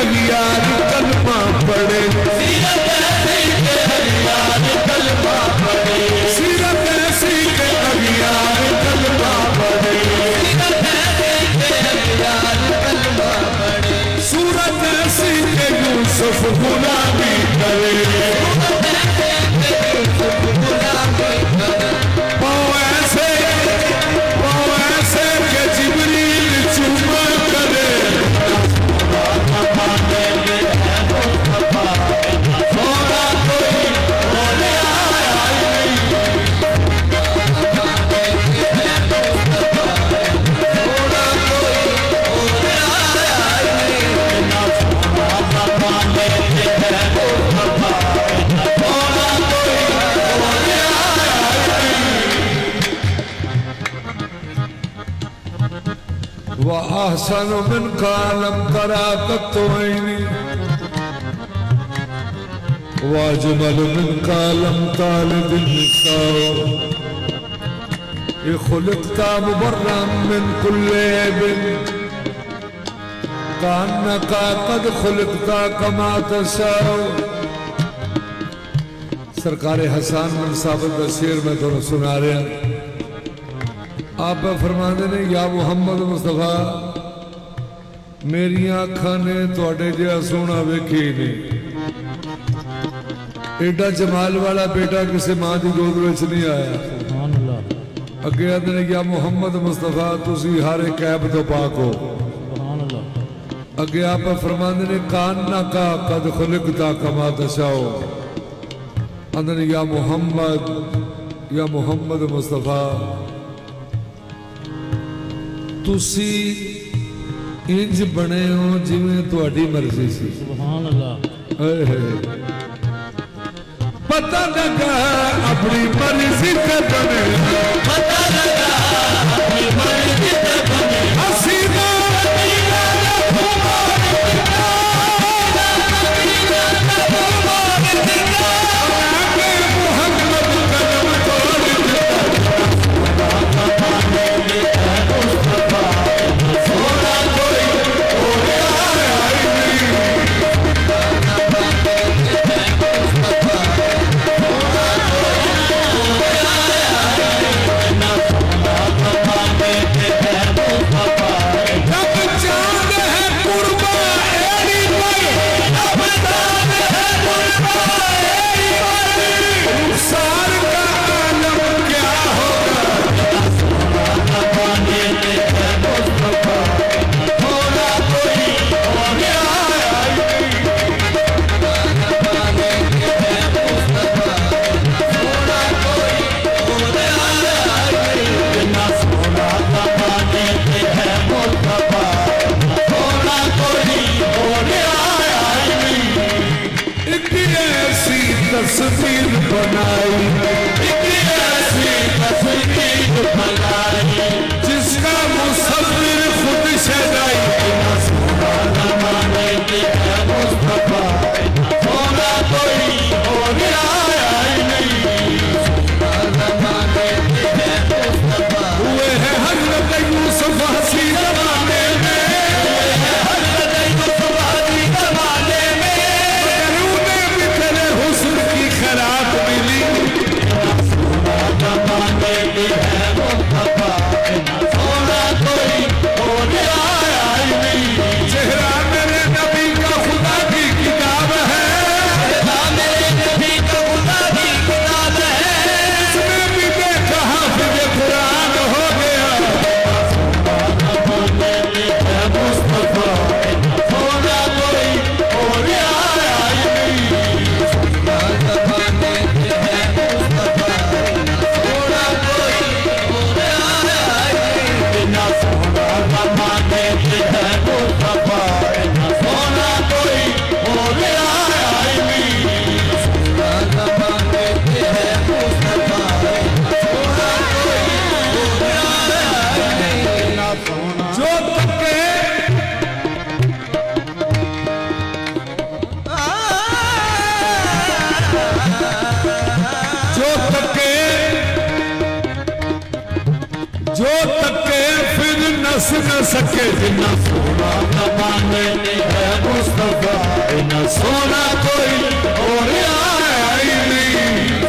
अगियार कलमा पढ़े, सीरत ऐसी के अगियार कलमा पढ़े, सीरत ऐसी के अगियार कलमा पढ़े, सीरत ऐसी के अगियार कलमा पढ़े, सूरत ऐसी के यूसुफ गुलामी करे, सूरत ऐसी के यूसुफ गुलामी करे, पाँव ऐसे के जिब्रील चुमा करे, वअहसन मिनका लम तरा कत्तु ऐनी वअजमल मिनका लम तालिद निसाओ खुलिक़्ता मुबर्रअन मिन कुल्लि ऐबिन कअन्नका क़द खुलिक़्ता कमा तशाओ। सरकार हसन बिन साबित दा शेर मैं तुहानू सुना रहा। आप फरमाते ने या मुहम्मद मुस्तफा मेरिया अखा ने तुहाडे जिहा सोहना वेखी नहीं, एडा जमाल वाला बेटा किसी मां की गोद में नहीं आया। अगे आते ने या मुहम्मद मुस्तफा तुसी हर एक ऐब तो पाक हो। अगे आप फरमाते ने कान्ना का कद खुलिक़्ता कमा तशाओ। आते ने या मुहम्मद मुस्तफा तुसी इंज बने हो जिवें तुहाडी मर्जी सी। सुभान अल्लाह। पता लगा अपनी मर्जी ते बने, पता लगा अपनी मर्जी ते बने, हसीना तस्वीर बनाई, ऐसी तस्वीर बनाई जिसका मुसव्विर खुद सजाई। सोना न माने के है मुस्तफा, सोना कोई और आया नहीं, सोना न माने के है मुस्तफा। हुए हैं हज़रत यूसुफ हसी ज़माने में, हुए हैं हज़रत यूसुफ हसी ज़माने में, मगर उन्हें भी तेरे हुस्न की खैरात मिली, दस न सके जिन्ना सोना ज़माने ते है मुस्तफा, इन्ना सोना कोई और आया ही नहीं।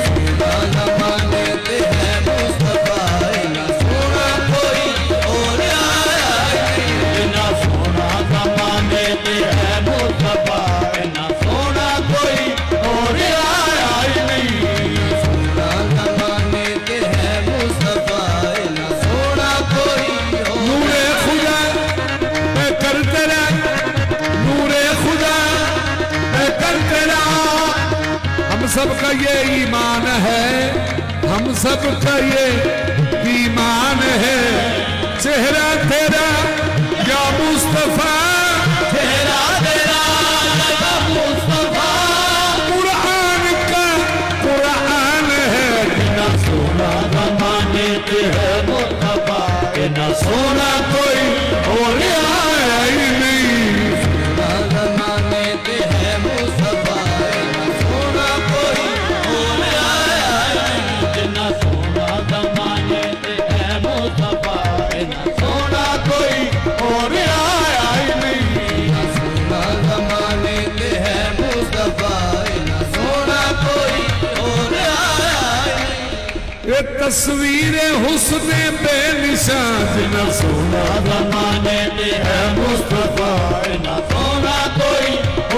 सोना ज़माने ते है मुस्तफा, इन्ना सोना कोई और आया ही नहीं। इन्ना सोना ज़माने ते है मुस्तफा, इन्ना सोना कोई और आया ही नहीं। सोना ज़माने ते है मुस्तफा, इन्ना सोना कोई और नूरे खुदा मैं करते रह, नूरे खुदा मैं करते रह। हम सबका ये ईमान है, हम सबका ये ईमान है। चेहरा तेरा या मुस्तफा, तेरा तेरा या मुस्तफा, कुरान का कुरान है। इतना सोना ज़माने पे है मुस्तफा, इतना सोना कोई और आया ही नहीं। सोना ज़माने ते है मुस्तफा, इन्ना सोना कोई और आया नहीं। इतना सोना ज़माने पे है मुस्तफा, इतना सोना कोई और आया ही नहीं। सोना ज़माने ते है मुस्तफा, इन्ना सोना कोई और आया नहीं। ये तस्वीर हुस्ने बेनिशान, जितना सोना ज़माने पे है मुस्तफा, इतना सोना कोई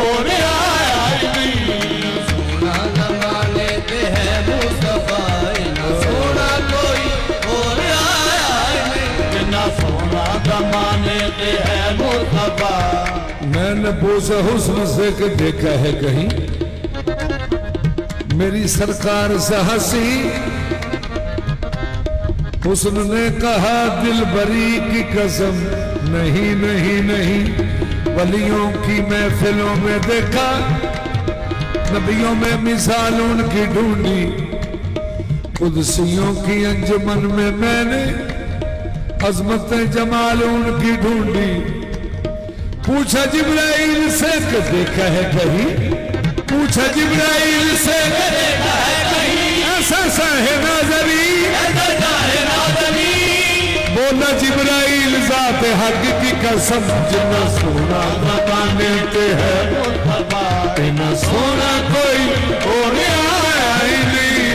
और आया ही नहीं। सोना ज़माने ते है मुस्तफा, इन्ना सोना कोई और आया नहीं। जितना सोना ज़माने पे है मुस्तफा। मैंने पूछा हुस्न से कि देखा है कहीं मेरी सरकार से हंसी? हुस्न ने कहा दिल बरी की कसम, नहीं नहीं नहीं। वलियों की महफिलों में देखा, नबियों में मिसाल उनकी ढूंढी, कुदसियों की अंजुमन में मैंने अजमत जमाल उनकी ढूंढी। पूछा जिब्राइल से कि देखा है कहीं, पूछा जिब्राइल से कि देखा है कहीं ऐसा सा है नाज़री, बोला जिब्राइल ज़ात हक की कसम, जितना सोना ज़माने पे है मुस्तफा, इतना सोना कोई और आया ही नहीं।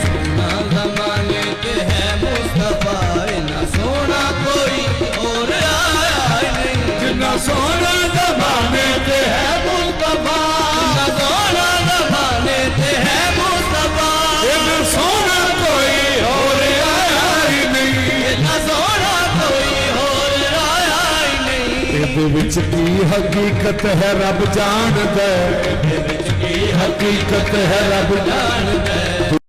सोना ज़माने ते है मुस्तफा, इन्ना सोना कोई और आया नहीं। जितना सोना ज़माने पे है मुस्तफा, इन्ना सोना ज़माने ते है मुस्तफा, इतना सोना कोई और आया ही नहीं। इन्ना सोना कोई और आया ही नहीं। ਇਹਦੇ ਵਿੱਚ ਕੀ ਹਕੀਕਤ ਹੈ ਰੱਬ ਜਾਣਦਾ, ਇਹਦੇ ਵਿੱਚ ਕੀ ਹਕੀਕਤ ਹੈ ਰੱਬ ਜਾਣਦਾ।